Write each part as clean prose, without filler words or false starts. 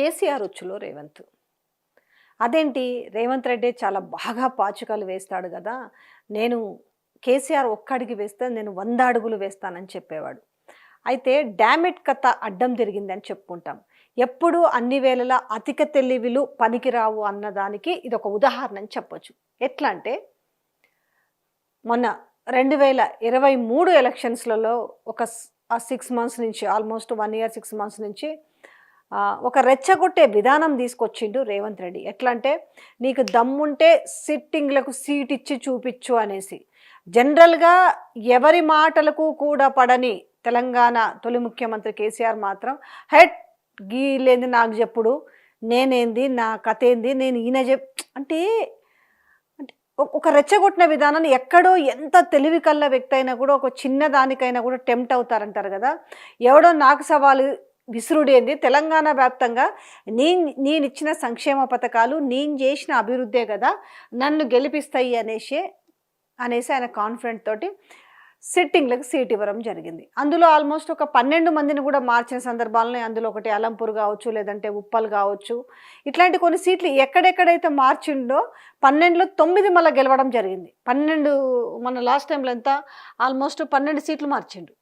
కేసీఆర్ ఉచ్చులో రేవంత్. అదేంటి రేవంత్ రెడ్డి చాలా బాగా పాచికలు వేస్తాడు గదా! నేను కేసీఆర్ ఒక్క అడుగు వేస్తే నేను 100 అడుగులు వేస్తానని చెప్పేవాడు. అయితే డామిట్ కథ అడ్డం తిరిగిందని చెప్పుకుంటాం. ఎప్పుడూ అన్ని వేళలా అధిక తెలివిలు పనికిరావు అన్నదానికి ఇదొక ఉదాహరణ అని చెప్పొచ్చు. ఎట్లా అంటే మొన్న 2023 ఎలక్షన్స్‌లలో ఒక 6 మంత్స్ నుంచి ఆల్మోస్ట్ 1 ఇయర్ 6 మంత్స్ నుంచి ఒక రెచ్చగొట్టే విధానం తీసుకొచ్చిండు రేవంత్ రెడ్డి. ఎట్లా అంటే నీకు దమ్ముంటే సిట్టింగ్లకు సీట్ ఇచ్చి చూపించు అనేసి. జనరల్గా ఎవరి మాటలకు కూడా పడని తెలంగాణ తొలి ముఖ్యమంత్రి కేసీఆర్ మాత్రం హెట్ గీలేంది నాకు చెప్పుడు, నేనేంది నా కథ ఏంది, నేను ఈయన అంటే ఒక రెచ్చగొట్టిన విధానాన్ని ఎక్కడో ఎంత తెలివి కల్ల వ్యక్తి అయినా కూడా ఒక చిన్న దానికైనా కూడా టెంప్ట్ అవుతారంటారు కదా. ఎవడో నాకు సవాలు విసురుడేంది, తెలంగాణ వ్యాప్తంగా నేను ఇచ్చిన సంక్షేమ పథకాలు నేను చేసిన అభివృద్ధే కదా నన్ను గెలిపిస్తాయి అనేసి ఆయన కాన్ఫిడెంట్ తోటి సిట్టింగ్లకు సీట్ ఇవ్వడం జరిగింది. అందులో ఆల్మోస్ట్ ఒక 12 మందిని కూడా మార్చిన సందర్భాలని, అందులో ఒకటి అలంపూర్ కావచ్చు, లేదంటే ఉప్పల్ కావచ్చు, ఇట్లాంటి కొన్ని సీట్లు ఎక్కడెక్కడైతే మార్చిండో 12లో 9 మళ్ళీ గెలవడం జరిగింది. 12 మన లాస్ట్ టైంలో ఎంత ఆల్మోస్ట్ 12 సీట్లు మార్చిండు.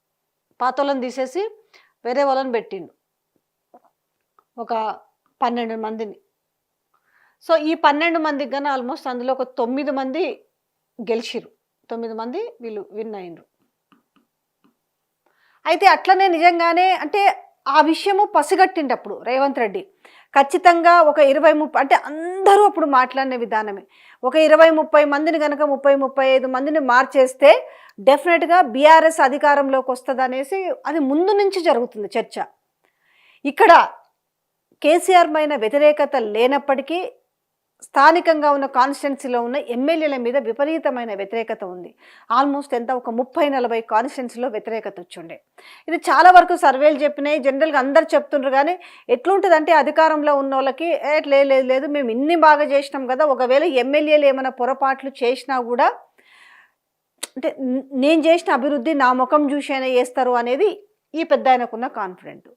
పాతోళ్ళని తీసేసి వేరే వాళ్ళని పెట్టిండు ఒక 12 మందిని. సో ఈ 12 మందికి కానీ ఆల్మోస్ట్ అందులో ఒక 9 మంది గెలిచిరు, 9 మంది వీళ్ళు విన్ అయ్యిండ్రు. అయితే అట్లనే నిజంగానే అంటే ఆ విషయము పసిగట్టిండప్పుడు రేవంత్ రెడ్డి ఖచ్చితంగా ఒక 20-30 అంటే అందరూ అప్పుడు మాట్లాడిన విధానమే, ఒక 20-30 మందిని కనుక 30-35 మందిని మార్చేస్తే డెఫినెట్గా బీఆర్ఎస్ అధికారంలోకి వస్తుంది అనేసి అది ముందు నుంచి జరుగుతుంది చర్చ. ఇక్కడ కేసీఆర్ పైన వ్యతిరేకత లేనప్పటికీ స్థానికంగా ఉన్న కాన్స్టిట్యున్సీలో ఉన్న ఎమ్మెల్యేల మీద విపరీతమైన వ్యతిరేకత ఉంది. ఆల్మోస్ట్ ఎంత ఒక 30-40 కాన్స్టిట్యున్సీలో వ్యతిరేకత వచ్చిండే. ఇది చాలా వరకు సర్వేలు చెప్పినాయి, జనరల్గా అందరు చెప్తుండ్రు. కానీ ఎట్లుంటుందంటే అధికారంలో ఉన్న వాళ్ళకి లేదు మేము ఇన్ని బాగా చేసినాం కదా, ఒకవేళ ఎమ్మెల్యేలు ఏమైనా పొరపాట్లు చేసినా కూడా అంటే నేను చేసిన అభివృద్ధి నా ముఖం చూసి అయినా చేస్తారు అనేది ఈ పెద్ద ఆయనకున్న కాన్ఫిడెంట్.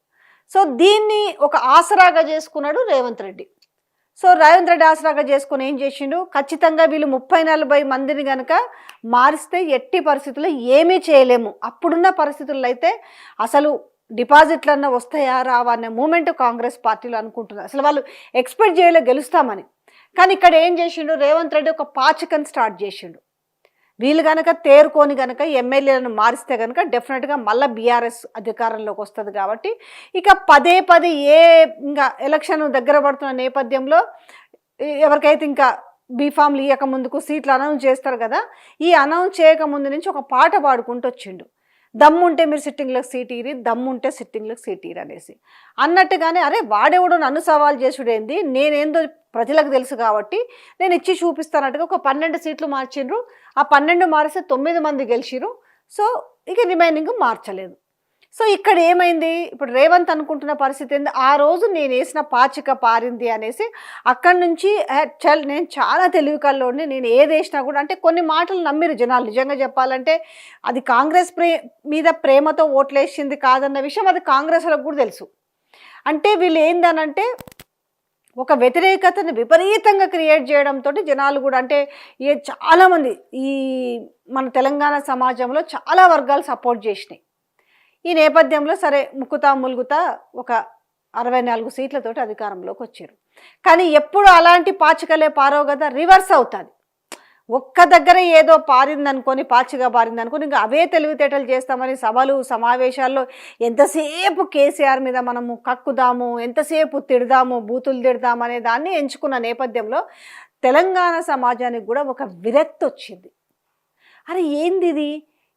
సో దీన్ని ఒక ఆసరాగా చేసుకున్నాడు రేవంత్ రెడ్డి. సో రేవంత్ రెడ్డి ఆసరాగా చేసుకుని ఏం చేసిండు, ఖచ్చితంగా వీళ్ళు 30-40 మందిని కనుక మారిస్తే ఎట్టి పరిస్థితుల్లో ఏమీ చేయలేము, అప్పుడున్న పరిస్థితుల్లో అయితే అసలు డిపాజిట్లన్నా వస్తాయా రావా అనే మూమెంట్ కాంగ్రెస్ పార్టీలో అనుకుంటున్నారు. అసలు వాళ్ళు ఎక్స్పెక్ట్ చేయలే గెలుస్తామని. కానీ ఇక్కడ ఏం చేసిండు రేవంత్ రెడ్డి, ఒక పాచికని స్టార్ట్ చేసిండు. వీళ్ళు కనుక తేరుకొని కనుక ఎమ్మెల్యేలను మారిస్తే కనుక డెఫినెట్గా మళ్ళీ బీఆర్ఎస్ అధికారంలోకి వస్తుంది. కాబట్టి ఇక పదే ఇంకా ఎలక్షన్ దగ్గర పడుతున్న నేపథ్యంలో ఎవరికైతే ఇంకా బీఫామ్లు ఇవ్వక ముందుకు సీట్లు అనౌన్స్ చేస్తారు కదా, ఈ అనౌన్స్ చేయకముందు నుంచి ఒక పాట పాడుకుంటూ వచ్చిండు. దమ్ముంటే మీరు సిట్టింగ్లకు సీట్ ఇరి, దమ్ముంటే సిట్టింగ్లకు సీట్ ఇరి అనేసి అన్నట్టుగానే, అరే వాడెవడో నన్ను సవాల్ చేసుడేంది, నేనేందో ప్రజలకు తెలుసు కాబట్టి నేను ఇచ్చి చూపిస్తానట్టుగా ఒక 12 సీట్లు మార్చిండ్రు. ఆ 12 మారిస్తే 9 మంది గెలిచిరు. సో ఇక రిమైనింగ్ మార్చలేదు. సో ఇక్కడ ఏమైంది, ఇప్పుడు రేవంత్ అనుకుంటున్న పరిస్థితి ఏంది, ఆ రోజు నేను వేసిన పాచిక పారింది అనేసి అక్కడి నుంచి నేను చాలా తెలివి కల్లోని, నేను ఏది వేసినా కూడా అంటే కొన్ని మాటలు నమ్మిరు జనాలు. నిజంగా చెప్పాలంటే అది కాంగ్రెస్ మీద ప్రేమతో ఓట్లేసింది కాదన్న విషయం అది కాంగ్రెస్ వాళ్ళకు కూడా తెలుసు. అంటే వీళ్ళు ఏందనంటే ఒక వ్యతిరేకతను విపరీతంగా క్రియేట్ చేయడంతో జనాలు కూడా అంటే చాలామంది ఈ మన తెలంగాణ సమాజంలో చాలా వర్గాలు సపోర్ట్ చేసినాయి. ఈ నేపథ్యంలో సరే ములుగుతా ఒక 64 సీట్లతోటి అధికారంలోకి వచ్చారు. కానీ ఎప్పుడు అలాంటి పాచికలే పారవు కదా, రివర్స్ అవుతుంది. ఒక్క దగ్గర ఏదో పారిందనుకొని, పాచిగా పారిందనుకొని ఇంకా అవే తెలివితేటలు చేస్తామని సభలు సమావేశాల్లో ఎంతసేపు కేసీఆర్ మీద మనము కక్కుదాము, ఎంతసేపు తిడదాము, బూతులు తిడదాము అనే దాన్ని ఎంచుకున్న నేపథ్యంలో తెలంగాణ సమాజానికి కూడా ఒక విరక్తి వచ్చింది. అరే ఏంది ఇది,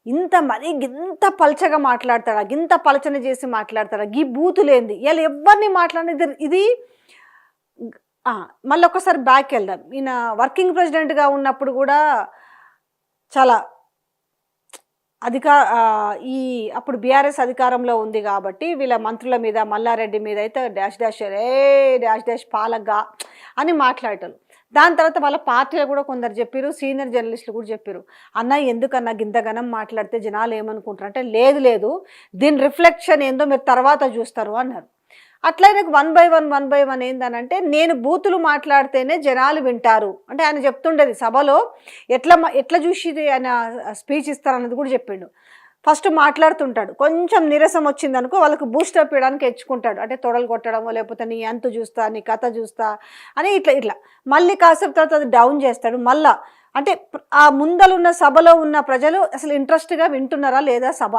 ఇంత పలచగా మాట్లాడతాడా, ఇంత పలచన చేసి మాట్లాడతాడా, ఈ బూతులేంది, ఇలా ఎవరిని మాట్లాడేది ఇది. మళ్ళీ ఒకసారి బ్యాక్ వెళ్దాం. ఈయన వర్కింగ్ ప్రెసిడెంట్గా ఉన్నప్పుడు కూడా చాలా అప్పుడు బీఆర్ఎస్ అధికారంలో ఉంది కాబట్టి వీళ్ళ మంత్రుల మీద, మల్లారెడ్డి మీద అయితే డాష్ పాలగ్గా అని మాట్లాడతారు. దాని తర్వాత వాళ్ళ పార్టీలో కూడా కొందరు చెప్పారు, సీనియర్ జర్నలిస్టులు కూడా చెప్పారు, అన్న ఎందుకన్నా గింతగనం మాట్లాడితే జనాలు ఏమనుకుంటారు అంటే, లేదు దీని రిఫ్లెక్షన్ ఏందో మీరు తర్వాత చూస్తారు అన్నారు. అట్లా ఆయనకు 1 by 1 ఏందనంటే నేను బూతులు మాట్లాడితేనే జనాలు వింటారు అంటే ఆయన చెప్తుండేది సభలో ఎట్లా చూసి ఆయన స్పీచ్ ఇస్తారన్నది కూడా చెప్పిండు. ఫస్ట్ మాట్లాడుతుంటాడు, కొంచెం నీరసం వచ్చిందనుకో వాళ్ళకు బూస్టప్ ఇవ్వడానికి ఎంచుకుంటాడు, అంటే తొడలు కొట్టడమో లేకపోతే నీ అంతు చూస్తా నీ కథ చూస్తా అని ఇట్లా మళ్ళీ కాసేపు తర్వాత అది డౌన్ చేస్తాడు. మళ్ళా అంటే ఆ ముందలున్న సభలో ఉన్న ప్రజలు అసలు ఇంట్రెస్ట్గా వింటున్నారా లేదా, సభ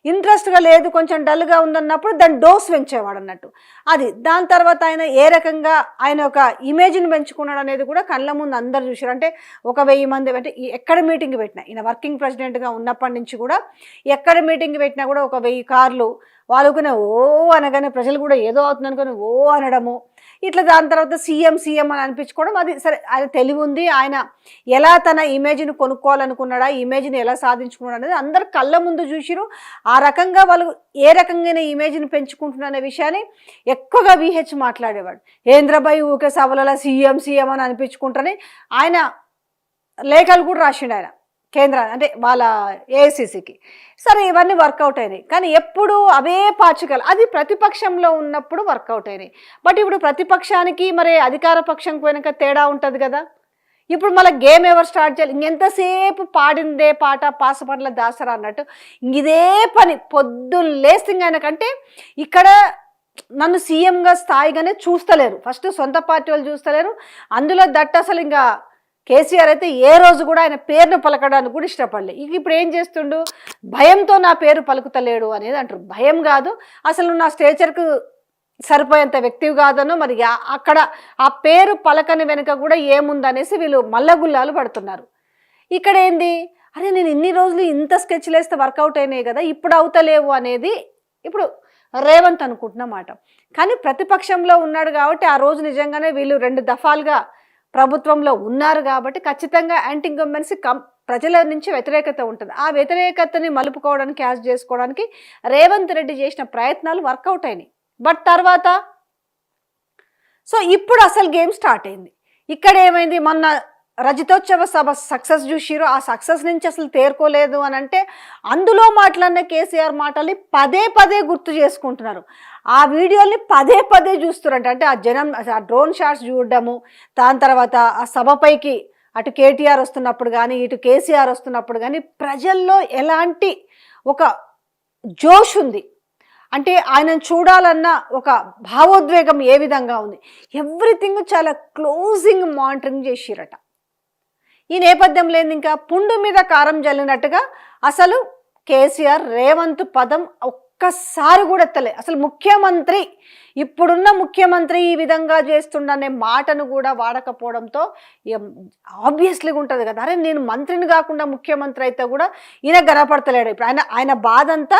ఇంట్రెస్ట్గా లేదు కొంచెం డల్గా ఉందన్నప్పుడు దాన్ని డోస్ పెంచేవాడు అన్నట్టు. అది దాని తర్వాత ఆయన ఏ రకంగా ఆయన ఒక ఇమేజ్ని పెంచుకున్నాడు అనేది కూడా కళ్ళ ముందు అందరు చూశారు. అంటే 1000 మంది అంటే ఎక్కడ మీటింగ్ పెట్టినా, ఈయన వర్కింగ్ ప్రెసిడెంట్గా ఉన్నప్పటి నుంచి కూడా ఎక్కడ మీటింగ్ పెట్టినా కూడా 1000 కార్లు వాళ్ళకునే ఓ అనగానే ప్రజలు కూడా ఏదో అవుతుంది అనుకుని ఓ అనడము ఇట్లా. దాని తర్వాత సీఎం అని అనిపించుకోవడం, అది సరే ఆయన తెలివి ఉంది, ఆయన ఎలా తన ఇమేజ్ని కొనుక్కోవాలనుకున్నాడా, ఇమేజ్ని ఎలా సాధించుకున్నాడు అనేది అందరు కళ్ళ ముందు చూసిరు. ఆ రకంగా వాళ్ళు ఏ రకంగా ఇమేజ్ని పెంచుకుంటున్నా అనే విషయాన్ని ఎక్కువగా విహెచ్ మాట్లాడేవాడు. ఏంద్రబాయి ఊకే సభలలో సీఎం అని అనిపించుకుంటారని ఆయన లేఖలు కూడా రాసిండు ఆయన కేంద్ర అంటే వాళ్ళ ఏఐసిసికి. సరే ఇవన్నీ వర్కౌట్ అయినాయి, కానీ ఎప్పుడు అవే పాచికలు అది ప్రతిపక్షంలో ఉన్నప్పుడు వర్కౌట్ అయినాయి. బట్ ఇప్పుడు ప్రతిపక్షానికి మరి అధికార పక్షం పోయినాక తేడా ఉంటుంది కదా. ఇప్పుడు మళ్ళీ గేమ్ ఎవరు స్టార్ట్ చేయాలి, ఇంకెంతసేపు పాడిందే పాట పాసపండ్ల దాసరా అన్నట్టు ఇదే పని పొద్దున్న లేసింగ్ ఆయనకంటే ఇక్కడ నన్ను సీఎంగా స్థాయిగానే చూస్తలేరు, ఫస్ట్ సొంత పార్టీ వాళ్ళు చూస్తలేరు. అందులో దట్ అసలు ఇంకా కేసీఆర్ అయితే ఏ రోజు కూడా ఆయన పేరును పలకడానికి కూడా ఇష్టపడలేదు. ఇప్పుడు ఏం చేస్తుండు, భయంతో నా పేరు పలుకుతలేడు అనేది అంటారు. భయం కాదు, అసలు నా స్టేచర్కు సరిపోయేంత వ్యక్తివి కాదనో మరి అక్కడ ఆ పేరు పలకని వెనుక కూడా ఏముందనేసి వీళ్ళు మల్లగుల్లాలు పడుతున్నారు. ఇక్కడ ఏంది, అరే నేను ఇన్ని రోజులు ఇంత స్కెచ్లు వేస్తే వర్కౌట్ అయినాయి కదా, ఇప్పుడు అవుతలేవు అనేది ఇప్పుడు రేవంత్ అనుకుంటున్నమాట. కానీ ప్రతిపక్షంలో ఉన్నాడు కాబట్టి ఆ రోజు నిజంగానే వీళ్ళు 2 దఫాలుగా ప్రభుత్వంలో ఉన్నారు కాబట్టి ఖచ్చితంగా యాంటీ ఇన్కంబెన్సీ ప్రజల నుంచి వ్యతిరేకత ఉంటుంది. ఆ వ్యతిరేకతని మలుపుకోవడానికి క్యాష్ చేసుకోవడానికి రేవంత్ రెడ్డి చేసిన ప్రయత్నాలు వర్కౌట్ అయినాయి. బట్ తర్వాత సో ఇప్పుడు అసలు గేమ్ స్టార్ట్ అయింది. ఇక్కడ ఏమైంది, మొన్న రజతోత్సవ సభ సక్సెస్ చూసిరు, ఆ సక్సెస్ నుంచి అసలు తేరుకోలేదు అని అంటే అందులో మాట్లాడిన కేసీఆర్ మాటల్ని పదే గుర్తు చేసుకుంటున్నారు. ఆ వీడియోని పదే చూస్తున్నారు. అంటే ఆ జనం ఆ డ్రోన్ షాట్స్ చూడడము, దాని తర్వాత ఆ సభపైకి అటు కేటీఆర్ వస్తున్నప్పుడు కానీ ఇటు కేసీఆర్ వస్తున్నప్పుడు కానీ ప్రజల్లో ఎలాంటి ఒక జోష్ ఉంది అంటే ఆయనను చూడాలన్న ఒక భావోద్వేగం ఏ విధంగా ఉంది, ఎవ్రీథింగ్ చాలా క్లోజింగ్ మానిటరింగ్ చేసిరట. ఈ నేపథ్యంలో ఇంకా పుండు మీద కారం జల్లినట్టుగా అసలు కేసీఆర్ రేవంత్ పదం ఒక్కసారి కూడా ఎత్తలే. అసలు ముఖ్యమంత్రి, ఇప్పుడున్న ముఖ్యమంత్రి ఈ విధంగా చేస్తుండనే మాటను కూడా వాడకపోవడంతో ఆబ్వియస్లీగా ఉంటుంది కదా, అరే నేను మంత్రిని కాకుండా ముఖ్యమంత్రి అయితే కూడా ఈయన గనపడతలేడు. ఇప్పుడు ఆయన బాధ అంతా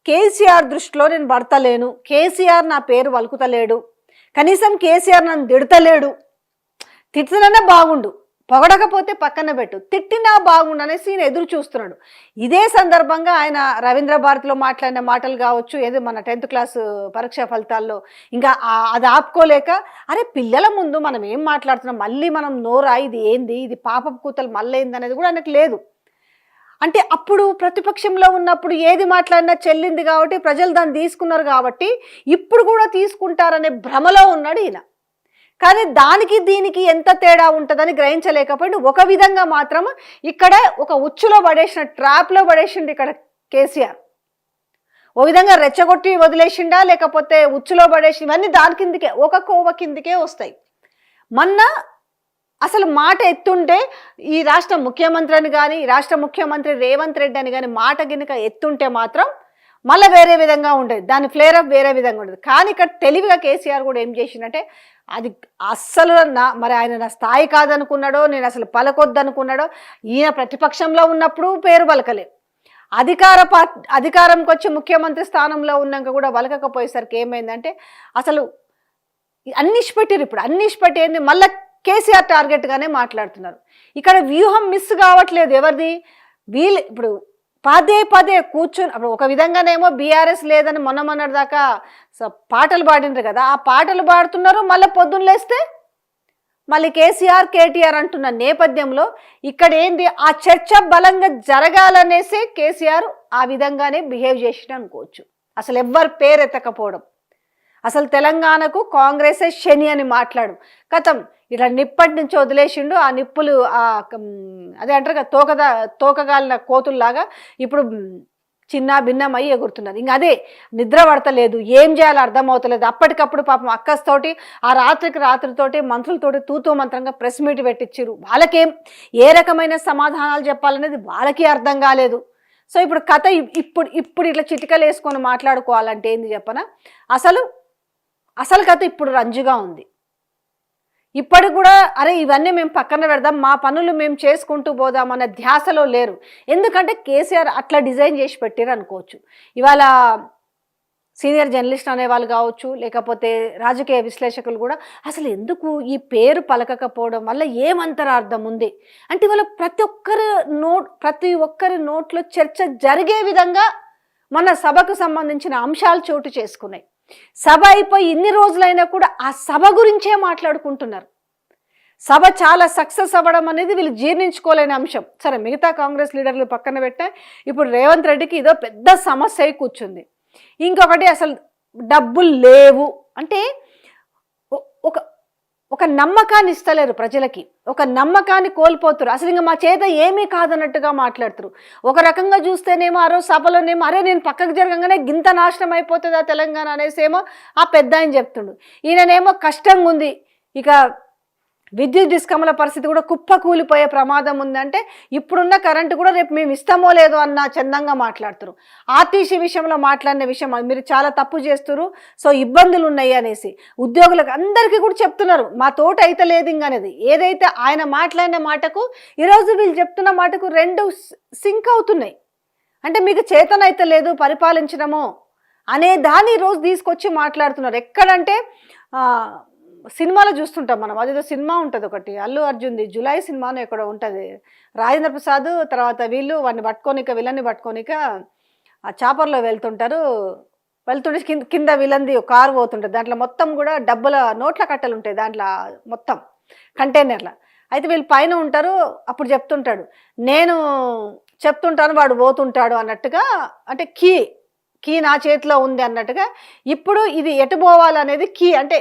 కేసీఆర్ దృష్టిలో నేను పడతలేను, కేసీఆర్ నా పేరు వలుకుతలేడు, కనీసం కేసీఆర్ నన్ను తిడతలేడు, తిడుతున్నా బాగుండు, పొగడకపోతే పక్కన పెట్టు, తిట్టినా బాగుండు అనేసి ఈయన ఎదురు చూస్తున్నాడు. ఇదే సందర్భంగా ఆయన రవీంద్ర భారతిలో మాట్లాడిన మాటలు కావచ్చు, ఏదో మన 10th క్లాస్ పరీక్షా ఫలితాల్లో ఇంకా అది ఆపుకోలేక, అరే పిల్లల ముందు మనం ఏం మాట్లాడుతున్నాం, మళ్ళీ మనం నోరా ఇది ఏంది, ఇది పాపపు కూతలు మళ్ళీ ఏంది అనేది కూడా ఆయనకు లేదు. అంటే అప్పుడు ప్రతిపక్షంలో ఉన్నప్పుడు ఏది మాట్లాడినా చెల్లింది కాబట్టి ప్రజలు దాన్ని తీసుకున్నారు కాబట్టి ఇప్పుడు కూడా తీసుకుంటారనే భ్రమలో ఉన్నాడు ఈయన. కానీ దానికి దీనికి ఎంత తేడా ఉంటుందని గ్రహించలేకపోయింది. ఒక విధంగా మాత్రం ఇక్కడ ఒక ఉచ్చులో పడేసిన ట్రాప్లో పడేసిండు ఇక్కడ కేసీఆర్. ఓ విధంగా రెచ్చగొట్టి వదిలేసిండా లేకపోతే ఉచ్చులో పడేసి, ఇవన్నీ దాని కిందికే ఒక కోవ కిందికే వస్తాయి. మొన్న అసలు మాట ఎత్తుంటే ఈ రాష్ట్ర ముఖ్యమంత్రి అని కానీ రాష్ట్ర ముఖ్యమంత్రి రేవంత్ రెడ్డి అని కానీ మాట గినక ఎత్తుంటే మాత్రం మళ్ళీ వేరే విధంగా ఉండేది, దాని ఫ్లేరప్ వేరే విధంగా ఉండేది. కానీ ఇక్కడ తెలివిగా కేసీఆర్ కూడా ఏం చేసిందంటే అది అస్సలు మరి ఆయన నా స్థాయి కాదనుకున్నాడో, నేను అసలు పలకొద్దనుకున్నాడో, ఈయన ప్రతిపక్షంలో ఉన్నప్పుడు పేరు పలకలే, అధికారంకి వచ్చి ముఖ్యమంత్రి స్థానంలో ఉన్నాక కూడా పలకకపోయేసరికి ఏమైందంటే అసలు అన్ని ఇష్టపెట్టారు. ఇప్పుడు అన్ని ఇష్టపెట్టేది మళ్ళీ కేసీఆర్ టార్గెట్గానే మాట్లాడుతున్నారు. ఇక్కడ వ్యూహం మిస్ కావట్లేదు ఎవరిది, వీళ్ళు ఇప్పుడు పదే కూర్చొని అప్పుడు ఒక విధంగానేమో బీఆర్ఎస్ లేదని మొన్నటి దాకా పాటలు పాడినారు కదా, ఆ పాటలు పాడుతున్నారు. మళ్ళీ పొద్దున్న లేస్తే మళ్ళీ కేసీఆర్ కేటీఆర్ అంటున్న నేపథ్యంలో ఇక్కడ ఏంది, ఆ చర్చ బలంగా జరగాలనేసి కేసీఆర్ ఆ విధంగానే బిహేవ్ చేసిన అనుకోవచ్చు. అసలు ఎవ్వరు పేరు ఎత్తకపోవడం, అసలు తెలంగాణకు కాంగ్రెసే శని అని మాట్లాడు. కథం ఇట్లా నిప్పటి నుంచి వదిలేసిండు. ఆ నిప్పులు అదే అంటారు కదా, తోకగాలిన కోతుల్లాగా ఇప్పుడు చిన్న భిన్నమై ఎగురుతున్నారు. ఇంక అదే నిద్ర పడతలేదు, ఏం చేయాలో అర్థమవుతలేదు. అప్పటికప్పుడు పాపం అక్కస్తోటి ఆ రాత్రితోటి మంత్రులతోటి తూతూ మంత్రంగా ప్రెస్ మీట్ పెట్టించారు. వాళ్ళకేం ఏ రకమైన సమాధానాలు చెప్పాలనేది వాళ్ళకి అర్థం కాలేదు. సో ఇప్పుడు కథ ఇప్పుడు ఇట్లా చిటికలు వేసుకొని మాట్లాడుకోవాలంటే ఏంది చెప్పనా, అసలు కథ ఇప్పుడు రంజుగా ఉంది. ఇప్పటికి కూడా అరే ఇవన్నీ మేము పక్కన పెడదాం, మా పనులు మేము చేసుకుంటూ పోదాం అన్న ధ్యాసలో లేరు. ఎందుకంటే కేసీఆర్ అట్లా డిజైన్ చేసి పెట్టారు అనుకోవచ్చు. ఇవాళ సీనియర్ జర్నలిస్ట్ అనేవాళ్ళు కావచ్చు, లేకపోతే రాజకీయ విశ్లేషకులు కూడా అసలు ఎందుకు ఈ పేరు పలకకపోవడం వల్ల ఏమంతరార్థం ఉంది అంటే ఇవాళ ప్రతి ఒక్కరి నోట్లో చర్చ జరిగే విధంగా మన సభకు సంబంధించిన అంశాలు చోటు చేసుకున్నాయి. సభ అయిపోయి ఇన్ని రోజులైనా కూడా ఆ సభ గురించే మాట్లాడుకుంటున్నారు. సభ చాలా సక్సెస్ అవ్వడం అనేది వీళ్ళు జీర్ణించుకోలేని అంశం. సరే మిగతా కాంగ్రెస్ లీడర్లు పక్కన పెట్టా, ఇప్పుడు రేవంత్ రెడ్డికి ఇదో పెద్ద సమస్య అయి కూర్చుంది. ఇంకొకటి అసలు డబ్బులు లేవు అంటే ఒక నమ్మకాన్ని ఇస్తలేరు ప్రజలకి, ఒక నమ్మకాన్ని కోల్పోతారు. అసలు ఇంకా మా చేత ఏమీ కాదన్నట్టుగా మాట్లాడుతారు. ఒక రకంగా చూస్తేనేమో ఆ రోజు సభలోనేమో అరే నేను పక్కకు జరగంగానే గింత నాశనం అయిపోతుందా తెలంగాణ అనేసేమో ఆ పెద్ద ఆయన చెప్తుండు. ఈయననేమో కష్టంగా ఉంది, ఇక విద్యుత్ డిస్కమ్ల పరిస్థితి కూడా కుప్ప కూలిపోయే ప్రమాదం ఉందంటే ఇప్పుడున్న కరెంటు కూడా రేపు మేము ఇస్తామో లేదో అన్న చందంగా మాట్లాడుతారు. ఆర్టీసీ విషయంలో మాట్లాడిన విషయం మీరు చాలా తప్పు చేస్తున్నారు, సో ఇబ్బందులు ఉన్నాయి అనేసి ఉద్యోగులకు అందరికీ కూడా చెప్తున్నారు. మా తోట అయితే లేదు ఇంకనేది ఏదైతే ఆయన మాట్లాడిన మాటకు ఈరోజు వీళ్ళు చెప్తున్న మాటకు రెండు సింక్ అవుతున్నాయి. అంటే మీకు చేతనైతే లేదు పరిపాలించడము అనే దాన్ని ఈరోజు తీసుకొచ్చి మాట్లాడుతున్నారు. ఎక్కడంటే సినిమాలో చూస్తుంటాం మనం, అదేదో సినిమా ఉంటుంది ఒకటి అల్లు అర్జున్ది జులై సినిమాను ఎక్కడో ఉంటుంది, రాజేంద్ర ప్రసాద్ తర్వాత వీళ్ళు వాడిని విలన్ని పట్టుకోనిక ఆ చాపర్లో వెళ్తుంటారు. వెళ్తుంటే కింద విలన్ది కారు పోతుంటుంది, దాంట్లో మొత్తం కూడా డబ్బుల నోట్ల కట్టలు ఉంటాయి దాంట్లో మొత్తం కంటైనర్ల. అయితే వీళ్ళు పైన ఉంటారు, అప్పుడు చెప్తుంటాడు నేను చెప్తుంటాను వాడు పోతుంటాడు అన్నట్టుగా, అంటే కీ నా చేతిలో ఉంది అన్నట్టుగా. ఇప్పుడు ఇది ఎటు పోవాలనేది కీ అంటే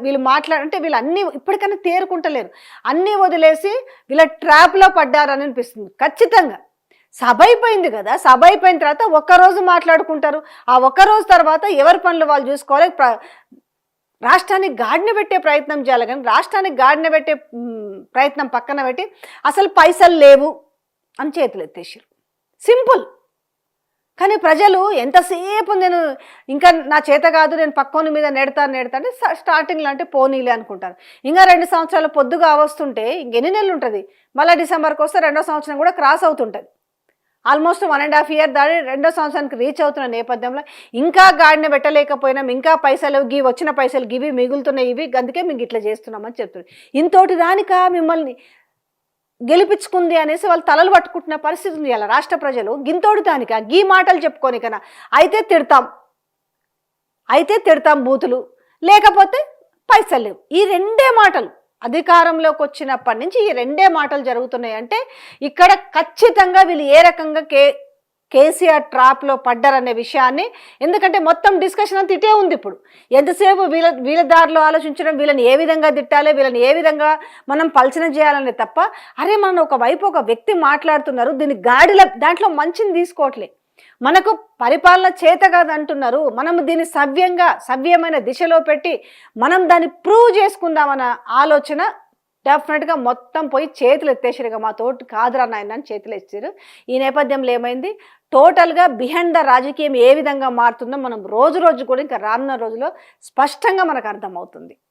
వీళ్ళు మాట్లాడంటే వీళ్ళు అన్నీ ఇప్పటికైనా తేరుకుంటలేరు, అన్నీ వదిలేసి వీళ్ళ ట్రాప్లో పడ్డారని అనిపిస్తుంది. ఖచ్చితంగా సభ అయిపోయింది కదా, సభ అయిపోయిన తర్వాత ఒక్కరోజు మాట్లాడుకుంటారు, ఆ ఒక్కరోజు తర్వాత ఎవరి పనులు వాళ్ళు చూసుకోవాలి. రాష్ట్రాన్ని గాడిన పెట్టే ప్రయత్నం చేయాలి, కానీ రాష్ట్రానికి గాడిన పెట్టే ప్రయత్నం పక్కన పెట్టి అసలు పైసలు లేవు అని చేతులు ఎత్తేసారు. సింపుల్. కానీ ప్రజలు ఎంతసేపు నేను ఇంకా నా చేత కాదు నేను పక్కోని మీద నెడతా అంటే స్టార్టింగ్లో అంటే పోనీలే అనుకుంటారు. ఇంకా 2 సంవత్సరాలు పొద్దుగా వస్తుంటే ఇంకెన్ని నెలలు ఉంటుంది, మళ్ళీ డిసెంబర్కి వస్తే 2వ సంవత్సరం కూడా క్రాస్ అవుతుంటుంది. ఆల్మోస్ట్ 1.5 ఇయర్ దాడి 2వ సంవత్సరానికి రీచ్ అవుతున్న నేపథ్యంలో ఇంకా గాడిని పెట్టలేకపోయినాం, ఇంకా పైసలు వచ్చిన పైసలు గివి మిగులుతున్నాయి, ఇవి అందుకే మేము ఇట్లా చేస్తున్నామని చెప్తున్నారు. ఇంతోటి దానిక మిమ్మల్ని గెలిపించుకుంది అనేసి వాళ్ళు తలలు పట్టుకుంటున్న పరిస్థితి ఉంది అలా రాష్ట్ర ప్రజలు. గింతోడు దానిక గీ మాటలు చెప్పుకొని కన్నా అయితే తిడతాం బూతులు, లేకపోతే పైసలు లేవు, ఈ 2 మాటలు అధికారంలోకి వచ్చినప్పటి నుంచి ఈ 2 మాటలు జరుగుతున్నాయి. అంటే ఇక్కడ ఖచ్చితంగా వీళ్ళు ఏ రకంగా కేసీఆర్ ట్రాప్లో పడ్డారనే విషయాన్ని, ఎందుకంటే మొత్తం డిస్కషన్ అంతా ఇటే ఉంది. ఇప్పుడు ఎంతసేపు వీళ్ళ దారిలో ఆలోచించడం, వీళ్ళని ఏ విధంగా తిట్టాలి, వీళ్ళని ఏ విధంగా మనం పలచన చేయాలనే తప్ప అరే మనం ఒకవైపు ఒక వ్యక్తి మాట్లాడుతున్నారు, దీన్ని దాంట్లో మంచిని తీసుకోవట్లే, మనకు పరిపాలన చేత కాదు అంటున్నారు, మనం దీన్ని సవ్యమైన దిశలో పెట్టి మనం దాన్ని ప్రూవ్ చేసుకుందామన్న ఆలోచన డెఫినెట్గా మొత్తం పోయి చేతులు ఎత్తేసారు. మా తోటి కాదురా నాయన అని చేతులు ఎత్తారు. ఈ నేపథ్యంలో ఏమైంది, టోటల్గా బిహైండ్ ద రాజకీయం ఏ విధంగా మారుతుందో మనం రోజు కూడా ఇంకా రానున్న రోజులో స్పష్టంగా మనకు అర్థమవుతుంది.